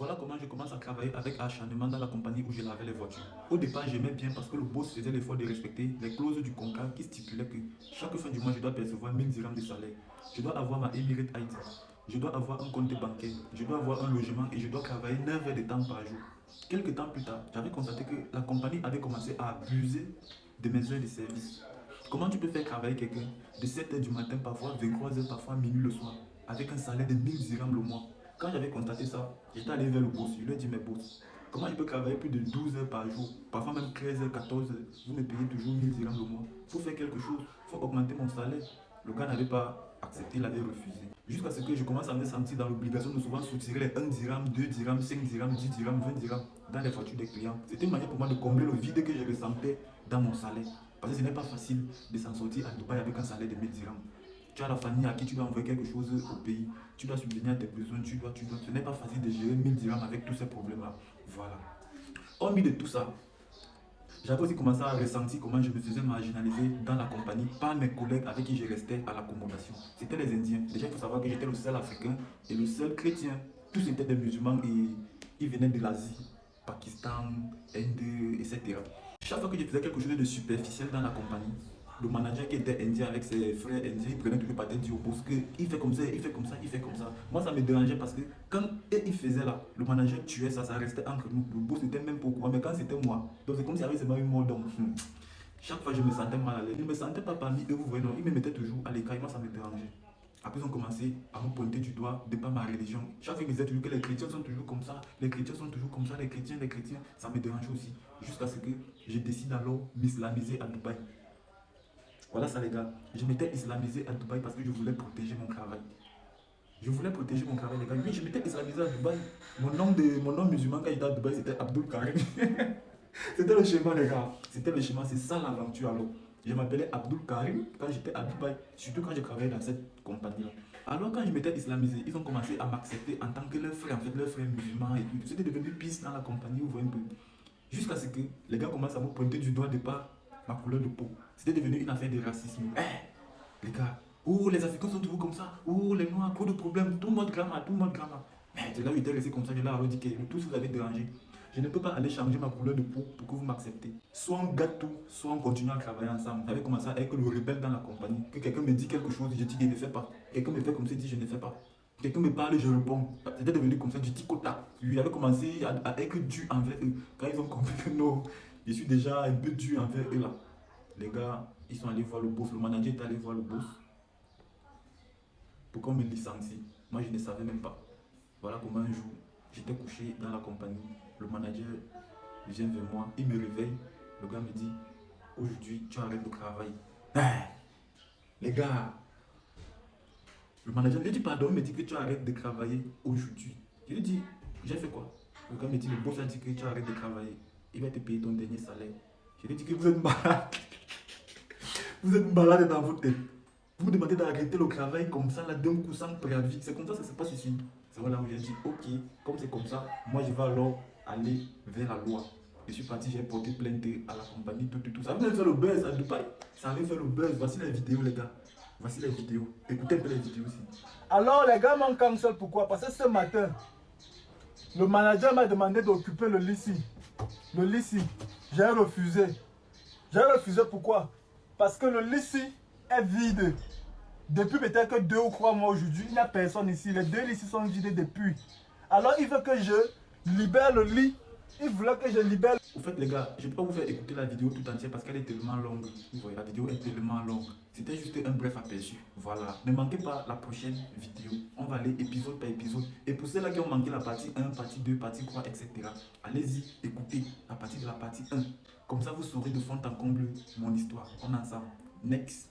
Voilà comment je commence à travailler avec acharnement dans la compagnie où je lavais les voitures. Au départ, j'aimais bien parce que le boss faisait l'effort de respecter les clauses du contrat qui stipulaient que chaque fin du mois, je dois percevoir 1000 dirhams de salaire. Je dois avoir ma Emirates ID. Je dois avoir un compte bancaire. Je dois avoir un logement et je dois travailler 9 heures de temps par jour. Quelques temps plus tard, j'avais constaté que la compagnie avait commencé à abuser de mes heures de service. Comment tu peux faire travailler quelqu'un de 7 heures du matin, parfois 23 heures, parfois minuit le soir, avec un salaire de 1000 dirhams le mois? Quand j'avais constaté ça, j'étais allé vers le boss. Je lui ai dit, mais boss, comment je peux travailler plus de 12 heures par jour, parfois même 13 heures, 14 heures, vous me payez toujours 1000 dirhams le mois? Il faut faire quelque chose, il faut augmenter mon salaire. Le gars n'avait pas accepté, il avait refusé. Jusqu'à ce que je commence à me sentir dans l'obligation de souvent soutirer les 1 dirham, 2 dirhams, 5 dirhams, 10 dirhams, 20 dirhams dans les voitures des clients. C'était une manière pour moi de combler le vide que je ressentais dans mon salaire. Parce que ce n'est pas facile de s'en sortir à Dubaï avec un salaire de 1000 dirhams. Tu as la famille à qui tu dois envoyer quelque chose au pays. Tu dois subvenir à tes besoins, tu dois. Ce n'est pas facile de gérer 1000 dirhams avec tous ces problèmes-là. Voilà. Hormis de tout ça, j'avais aussi commencé à ressentir comment je me faisais marginaliser dans la compagnie par mes collègues avec qui je restais à l'accommodation. C'était les Indiens. Déjà, il faut savoir que j'étais le seul Africain et le seul chrétien. Tous étaient des musulmans et ils venaient de l'Asie, Pakistan, Inde, etc. Chaque fois que je faisais quelque chose de superficiel dans la compagnie, le manager qui était indien avec ses frères indiens, il prenait toujours patin au boss que il fait comme ça, il fait comme ça, il fait comme ça. Moi, ça me dérangeait parce que quand il faisait là, le manager tuait ça, ça restait entre nous. Le boss n'était même pas au courant, mais quand c'était moi, donc c'est comme s'il y avait seulement une mort d'homme. Chaque fois, je me sentais mal à l'aise. Il ne me sentait pas parmi eux, vous voyez, non, il me mettait toujours à l'écart, moi, ça me dérangeait. Après, ils ont commencé à me pointer du doigt de par ma religion. Chaque fois, ils disaient toujours que les chrétiens sont toujours comme ça, les chrétiens sont toujours comme ça, les chrétiens, ça me dérangeait aussi. Jusqu'à ce que je décide alors m'islamiser à Dubaï. Voilà ça les gars, je m'étais islamisé à Dubaï parce que je voulais protéger mon travail. Je voulais protéger mon travail les gars. Oui, je m'étais islamisé à Dubaï. Mon nom musulman quand j'étais à Dubaï c'était Abdul Karim. C'était le schéma les gars. C'était le schéma, c'est ça l'aventure alors. Je m'appelais Abdul Karim quand j'étais à Dubaï, surtout quand je travaillais dans cette compagnie-là. Alors quand je m'étais islamisé, ils ont commencé à m'accepter en tant que leur frère, en fait leur frère musulman et tout. C'était devenu pisse dans la compagnie, vous voyez un peu. Jusqu'à ce que les gars commencent à me pointer du doigt de par ma couleur de peau. C'était devenu une affaire de racisme. Les gars, les Africains sont toujours comme ça, les Noirs, trop de problèmes, tout le monde grammar, tout le monde grammar. Mais de là où j'étais resté comme ça, je leur ai dit que tout ce que vous avez dérangé. Je ne peux pas aller changer ma couleur de peau pour que vous m'acceptez. Soit on gâte tout, soit on continue à travailler ensemble. J'avais commencé à être le rebelle dans la compagnie. Que quelqu'un me dit quelque chose, je dis qu'il ne fait pas. Quelqu'un me fait comme ça, je dis je ne fais pas. Quelqu'un me parle, je réponds. C'était devenu comme ça du tic au tac. J'avais commencé à être dur envers eux. Quand ils ont compris que non, je suis déjà un peu dur envers eux là. Les gars, ils sont allés voir le boss. Le manager est allé voir le boss pour qu'on me licencie. Moi, je ne savais même pas. Voilà comment un jour, j'étais couché dans la compagnie. Le manager vient vers moi, il me réveille. Le gars me dit, aujourd'hui, tu arrêtes de travailler. Les gars, le manager me dit pardon, il me dit que tu arrêtes de travailler aujourd'hui. Je lui dis, j'ai fait quoi? Le gars me dit, le boss a dit que tu arrêtes de travailler. Il va te payer ton dernier salaire. Je lui dis que vous êtes malade. Vous êtes malade dans votre tête. Vous me demandez d'arrêter le travail comme ça, là, d'un coup, sans préavis. C'est comme ça se passe ici. C'est là où j'ai dit, ok, comme c'est comme ça, moi je vais alors aller vers la loi. Je suis parti, j'ai porté plainte à la compagnie, tout. Ça avait fait le buzz à Dubaï. Ça avait fait le buzz. Voici les vidéos, les gars. Voici les vidéos. Écoutez un peu les vidéos aussi. Alors, les gars m'ont cancel. Pourquoi? Parce que ce matin, le manager m'a demandé d'occuper le lycée. Le lycée, j'ai refusé. J'ai refusé pourquoi? Parce que le lycée est vide. Depuis peut-être que 2 ou 3 mois aujourd'hui, il n'y a personne ici. Les 2 lycées sont vidés depuis. Alors il veut que je libère le lit. Il voulait que je libère. Au fait les gars, je ne peux pas vous faire écouter la vidéo tout entière parce qu'elle est tellement longue. Vous voyez, la vidéo est tellement longue. C'était juste un bref aperçu. Voilà. Ne manquez pas la prochaine vidéo. On va aller épisode par épisode. Et pour ceux-là qui ont manqué la partie 1, partie 2, partie 3, etc. Allez-y, écoutez la partie de la partie 1. Comme ça, vous saurez de fond en comble mon histoire. On est ensemble. Next.